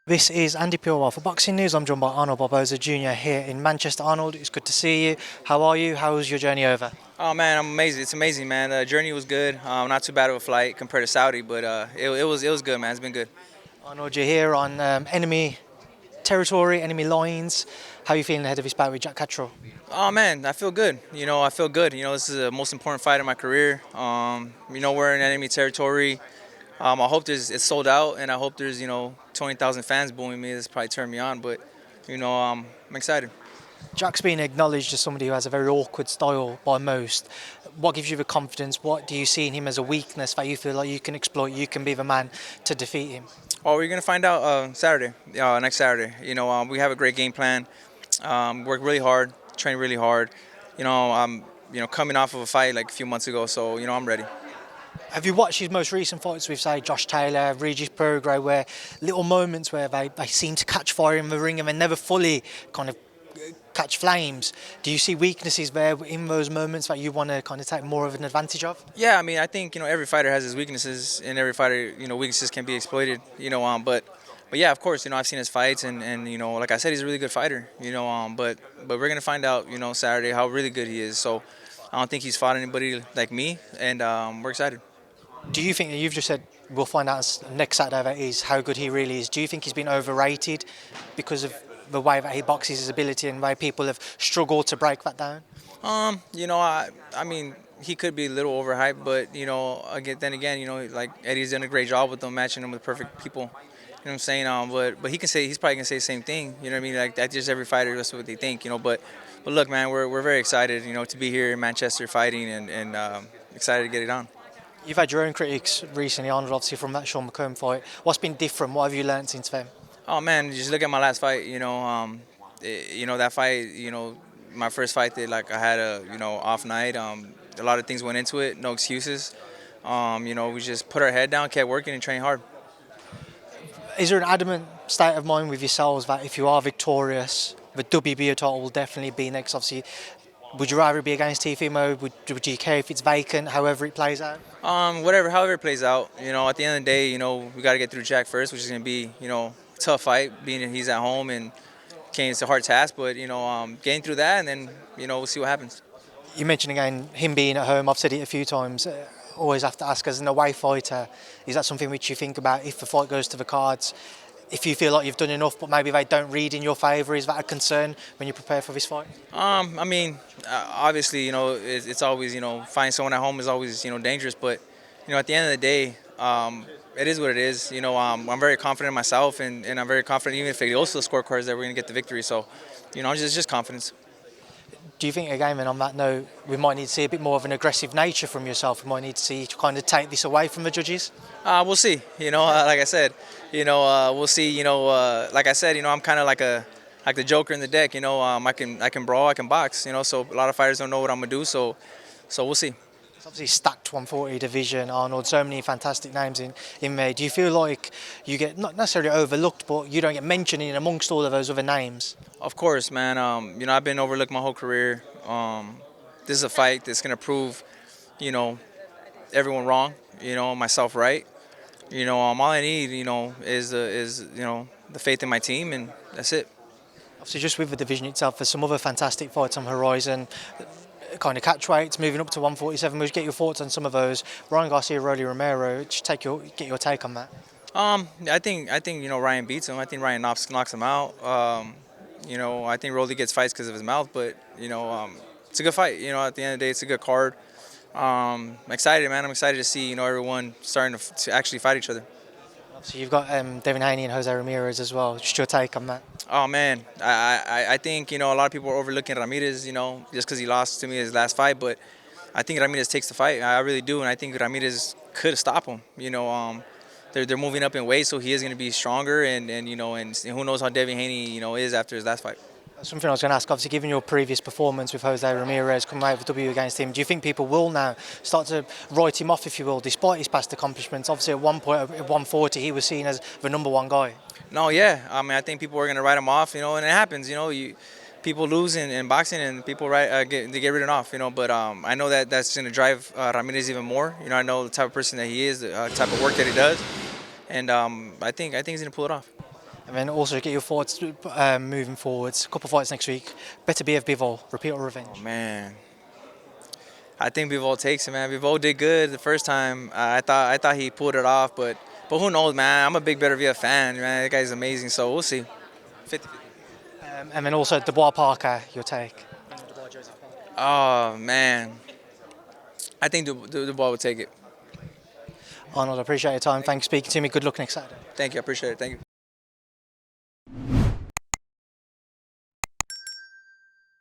This is Andi Purewal for Boxing News. I'm joined by Arnold Barboza Jr. here in Manchester. Arnold, it's good to see you. How are you? How was your journey over? Oh man, I'm amazing. It's amazing, man. The journey was good. Not too bad of a flight compared to Saudi, but it was good, man. It's been good. Arnold, you're here on enemy territory, enemy lines. How are you feeling ahead of this bout with Jack Catterall? Oh man, I feel good. I feel good. This is the most important fight of my career. We're in enemy territory. I hope it's sold out, and I hope there's 20,000 fans booing me. This probably turned me on, but I'm excited. Jack's been acknowledged as somebody who has a very awkward style by most. What gives you the confidence? What do you see in him as a weakness that you feel like you can exploit? You can be the man to defeat him. Oh, we're gonna find out Saturday, next Saturday. We have a great game plan. Work really hard, train really hard. I'm coming off of a fight like a few months ago, so I'm ready. Have you watched his most recent fights with, say, Josh Taylor, Regis Prograis, where little moments where they seem to catch fire in the ring and they never fully kind of catch flames? Do you see weaknesses there in those moments that you want to kind of take more of an advantage of? Yeah, I mean, I think every fighter has his weaknesses, and every fighter weaknesses can be exploited. But yeah, of course, I've seen his fights, and like I said, he's a really good fighter. But we're gonna find out Saturday how really good he is. So I don't think he's fought anybody like me, and we're excited. Do you think that you've just said we'll find out next Saturday that is how good he really is? Do you think he's been overrated because of the way that he boxes, his ability, and the way people have struggled to break that down? I mean, he could be a little overhyped, but then again, like Eddie's done a great job with them, matching them with perfect people. You know what I'm saying? But he's probably gonna say the same thing. You know what I mean? Like that's just every fighter. That's what they think. But look, man, we're very excited. To be here in Manchester fighting and excited to get it on. You've had your own critics recently, Arnold, obviously from that Sean McComb fight. What's been different? What have you learned since then? Oh man, just look at my last fight. That fight. My first fight that like I had a off night. A lot of things went into it. No excuses. We just put our head down, kept working, and trained hard. Is there an adamant state of mind with yourselves that if you are victorious, the WBO title will definitely be next? Obviously, would you rather be against Teofimo? Would you care if it's vacant, however it plays out? However it plays out. At the end of the day, we got to get through Jack first, which is gonna be a tough fight, being that he's at home and it's a hard task. But getting through that, and then we'll see what happens. You mentioned again him being at home. I've said it a few times. Always have to ask, as an away fighter, is that something which you think about if the fight goes to the cards? If you feel like you've done enough, but maybe they don't read in your favour, is that a concern when you prepare for this fight? I mean, obviously, it's always, finding someone at home is always, dangerous. But, at the end of the day, it is what it is. I'm very confident in myself, and I'm very confident even if it goes to the scorecards that we're going to get the victory. So, just confidence. Do you think, again, and on that note, we might need to see a bit more of an aggressive nature from yourself? We might need to see you kind of take this away from the judges? We'll see. Like I said, we'll see. Like I said, I'm kind of like the Joker in the deck. I can brawl, I can box. So a lot of fighters don't know what I'm gonna do. So we'll see. It's obviously stacked 140 division, Arnold. So many fantastic names in there. Do you feel like you get not necessarily overlooked, but you don't get mentioned in amongst all of those other names? Of course, man. I've been overlooked my whole career. This is a fight that's gonna prove, everyone wrong. Myself right. All I need, is the faith in my team, and that's it. Obviously, just with the division itself, there's some other fantastic fights on the horizon. Kind of catchweights moving up to 147. We'll get your thoughts on some of those. Ryan Garcia, Rolly Romero. Just get your take on that. I think Ryan beats him. I think Ryan knocks him out. I think Rolly gets fights because of his mouth, but it's a good fight. At the end of the day, it's a good card. I'm excited, man. I'm excited to see everyone starting to actually fight each other. So you've got Devin Haney and Jose Ramirez as well. Just your take on that. Oh man, I think a lot of people are overlooking Ramirez, just because he lost to me his last fight, but I think Ramirez takes the fight. I really do, and I think Ramirez could stop him. They're moving up in weight, so he is going to be stronger, and who knows how Devin Haney is after his last fight. Something I was going to ask, obviously, given your previous performance with Jose Ramirez coming out of W against him, do you think people will now start to write him off, if you will, despite his past accomplishments? Obviously, at one point, at 140, he was seen as the number one guy. No, yeah. I mean, I think people are going to write him off, and it happens. People lose in boxing, and people get written off, But I know that's going to drive Ramirez even more. I know the type of person that he is, the type of work that he does, and I think he's going to pull it off. And then also get your thoughts moving forwards. A couple of fights next week. Beterbiev, Bivol, repeat or revenge? Man, I think Bivol takes it, man. Bivol did good the first time. I thought he pulled it off, but who knows, man? I'm a big Beterbiev fan, man. That guy's amazing, so we'll see. 50. And then also Dubois Parker, your take. Oh man, I think Dubois would take it. Arnold, I appreciate your time. Thanks for speaking to me. Good luck next Saturday. Thank you, I appreciate it. Thank you.